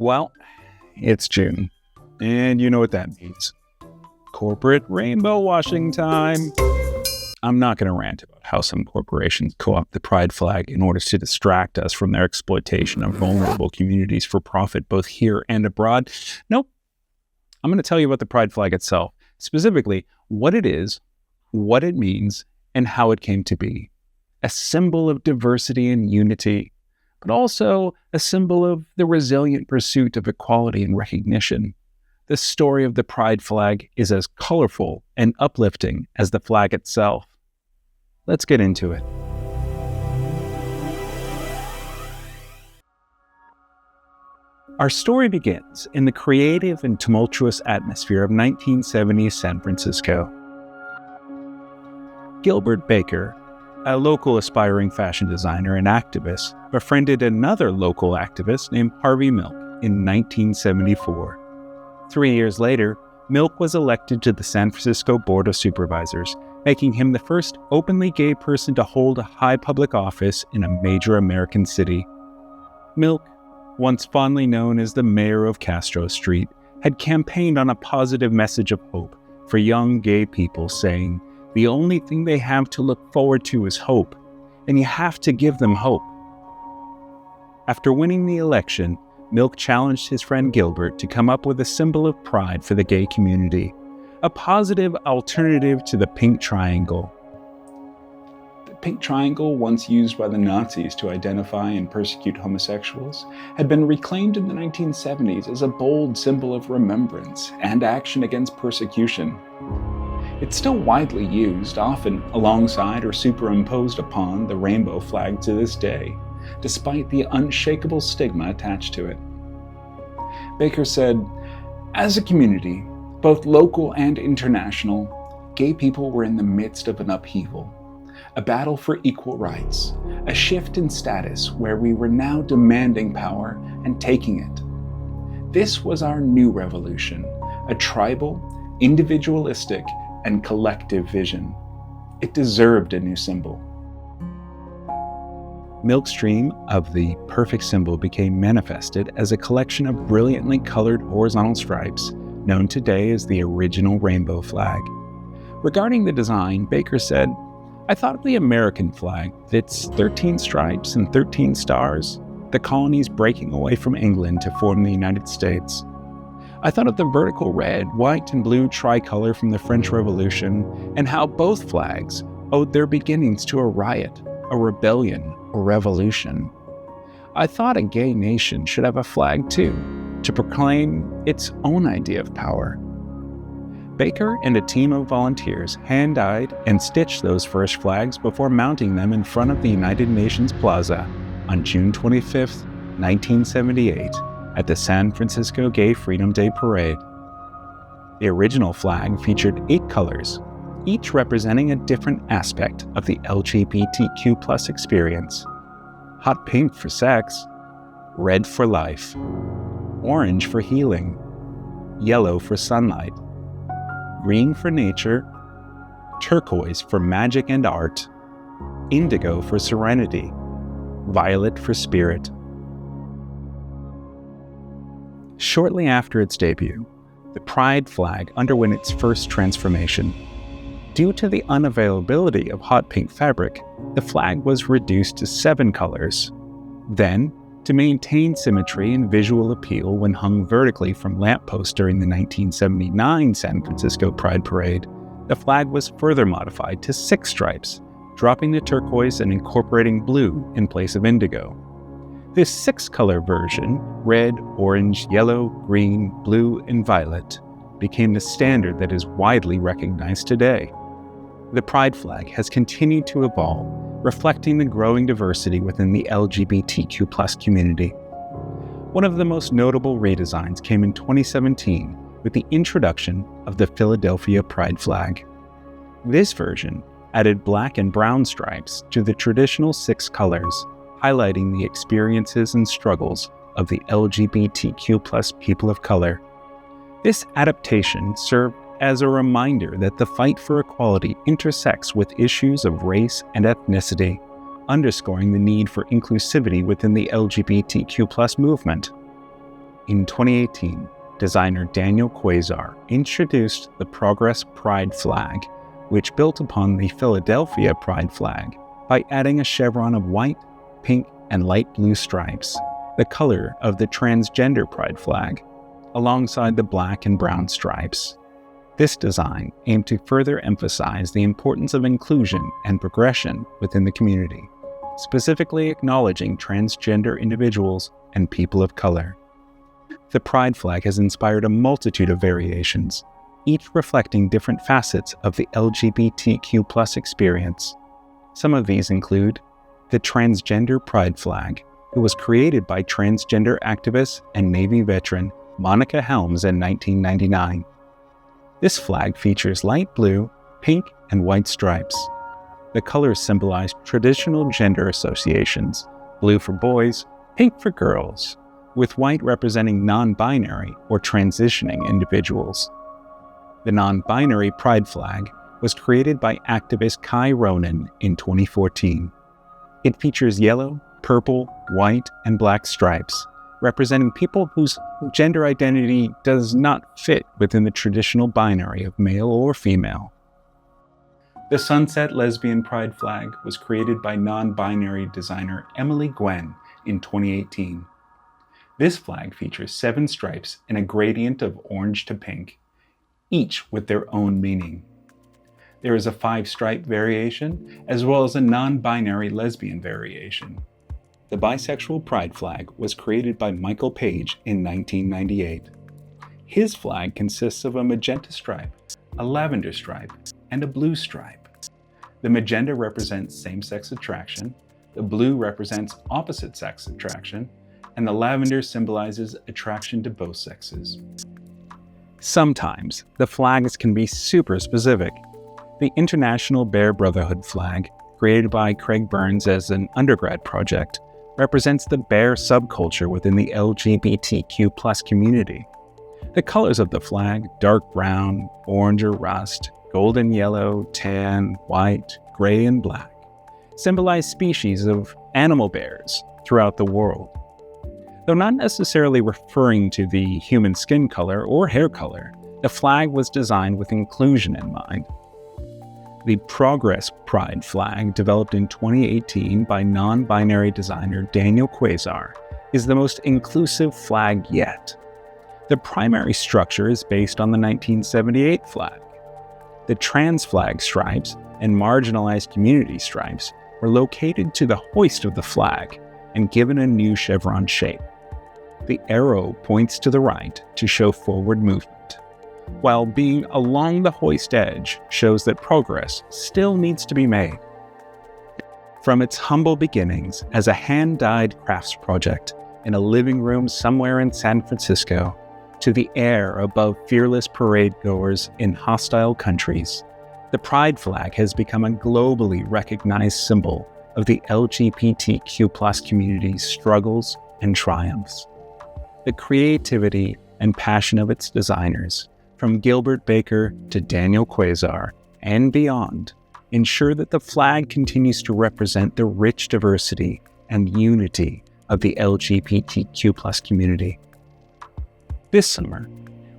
Well, it's June, and you know what that means. Corporate rainbow washing time. I'm not going to rant about how some corporations co-opt the pride flag in order to distract us from their exploitation of vulnerable communities for profit, both here and abroad. Nope. I'm going to tell you about the pride flag itself, specifically what it is, what it means, and how it came to be. A symbol of diversity and unity, but also a symbol of the resilient pursuit of equality and recognition. The story of the pride flag is as colorful and uplifting as the flag itself. Let's get into it. Our story begins in the creative and tumultuous atmosphere of 1970s San Francisco. Gilbert Baker, a local aspiring fashion designer and activist, befriended another local activist named Harvey Milk in 1974. 3 years later, Milk was elected to the San Francisco Board of Supervisors, making him the first openly gay person to hold a high public office in a major American city. Milk, once fondly known as the mayor of Castro Street, had campaigned on a positive message of hope for young gay people, saying, "The only thing they have to look forward to is hope, and you have to give them hope." After winning the election, Milk challenged his friend Gilbert to come up with a symbol of pride for the gay community, a positive alternative to the pink triangle. The pink triangle, once used by the Nazis to identify and persecute homosexuals, had been reclaimed in the 1970s as a bold symbol of remembrance and action against persecution. It's still widely used, often alongside or superimposed upon the rainbow flag to this day, despite the unshakable stigma attached to it. Baker said, "As a community, both local and international, gay people were in the midst of an upheaval, a battle for equal rights, a shift in status where we were now demanding power and taking it. This was our new revolution, a tribal, individualistic, and collective vision. It deserved a new symbol." Milk's dream of the perfect symbol became manifested as a collection of brilliantly colored horizontal stripes, known today as the original rainbow flag. Regarding the design, Baker said, "I thought of the American flag with its 13 stripes and 13 stars, the colonies breaking away from England to form the United States. I thought of the vertical red, white, and blue tricolor from the French Revolution, and how both flags owed their beginnings to a riot, a rebellion, or revolution. I thought a gay nation should have a flag too, to proclaim its own idea of power." Baker and a team of volunteers hand-dyed and stitched those first flags before mounting them in front of the United Nations Plaza on June 25, 1978, at the San Francisco Gay Freedom Day Parade. The original flag featured 8 colors, each representing a different aspect of the LGBTQ+ experience. Hot pink for sex, red for life, orange for healing, yellow for sunlight, green for nature, turquoise for magic and art, indigo for serenity, violet for spirit. Shortly after its debut, the pride flag underwent its first transformation. Due to the unavailability of hot pink fabric, the flag was reduced to 7 colors. Then, to maintain symmetry and visual appeal when hung vertically from lampposts during the 1979 San Francisco Pride Parade, the flag was further modified to 6 stripes, dropping the turquoise and incorporating blue in place of indigo. This 6-color version, red, orange, yellow, green, blue, and violet, became the standard that is widely recognized today. The pride flag has continued to evolve, reflecting the growing diversity within the LGBTQ+ community. One of the most notable redesigns came in 2017 with the introduction of the Philadelphia pride flag. This version added black and brown stripes to the traditional 6 colors, highlighting the experiences and struggles of the LGBTQ+ people of color. This adaptation served as a reminder that the fight for equality intersects with issues of race and ethnicity, underscoring the need for inclusivity within the LGBTQ+ movement. In 2018, designer Daniel Quasar introduced the Progress Pride flag, which built upon the Philadelphia Pride flag by adding a chevron of white, pink, and light blue stripes, the color of the transgender Pride flag, alongside the black and brown stripes. This design aimed to further emphasize the importance of inclusion and progression within the community, specifically acknowledging transgender individuals and people of color. The Pride flag has inspired a multitude of variations, each reflecting different facets of the LGBTQ+ experience. Some of these include the Transgender Pride flag, it was created by transgender activist and Navy veteran Monica Helms in 1999. This flag features light blue, pink, and white stripes. The colors symbolize traditional gender associations, blue for boys, pink for girls, with white representing non-binary or transitioning individuals. The non-binary Pride flag was created by activist Kai Ronan in 2014. It features yellow, purple, white, and black stripes, representing people whose gender identity does not fit within the traditional binary of male or female. The Sunset Lesbian Pride flag was created by non-binary designer Emily Gwen in 2018. This flag features 7 stripes in a gradient of orange to pink, each with their own meaning. There is a 5-stripe variation, as well as a non-binary lesbian variation. The bisexual Pride flag was created by Michael Page in 1998. His flag consists of a magenta stripe, a lavender stripe, and a blue stripe. The magenta represents same-sex attraction, the blue represents opposite-sex attraction, and the lavender symbolizes attraction to both sexes. Sometimes, the flags can be super specific. The International Bear Brotherhood flag, created by Craig Burns as an undergrad project, represents the bear subculture within the LGBTQ+ community. The colors of the flag, dark brown, orange or rust, golden yellow, tan, white, gray, and black, symbolize species of animal bears throughout the world. Though not necessarily referring to the human skin color or hair color, the flag was designed with inclusion in mind. The Progress Pride flag, developed in 2018 by non-binary designer Daniel Quasar, is the most inclusive flag yet. The primary structure is based on the 1978 flag. The trans flag stripes and marginalized community stripes were located to the hoist of the flag and given a new chevron shape. The arrow points to the right to show forward movement, while being along the hoist edge shows that progress still needs to be made. From its humble beginnings as a hand-dyed crafts project in a living room somewhere in San Francisco, to the air above fearless parade goers in hostile countries, the Pride flag has become a globally recognized symbol of the LGBTQ+ community's struggles and triumphs. The creativity and passion of its designers, from Gilbert Baker to Daniel Quasar and beyond, ensure that the flag continues to represent the rich diversity and unity of the LGBTQ+ community. This summer,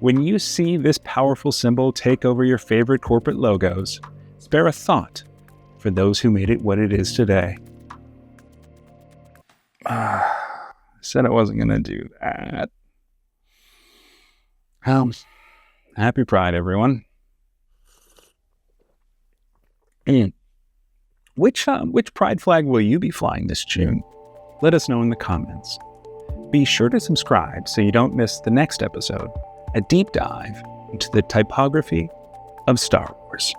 when you see this powerful symbol take over your favorite corporate logos, spare a thought for those who made it what it is today. Said I wasn't going to do that. Happy Pride, everyone. And which Pride flag will you be flying this June? Let us know in the comments. Be sure to subscribe so you don't miss the next episode, a deep dive into the typography of Star Wars.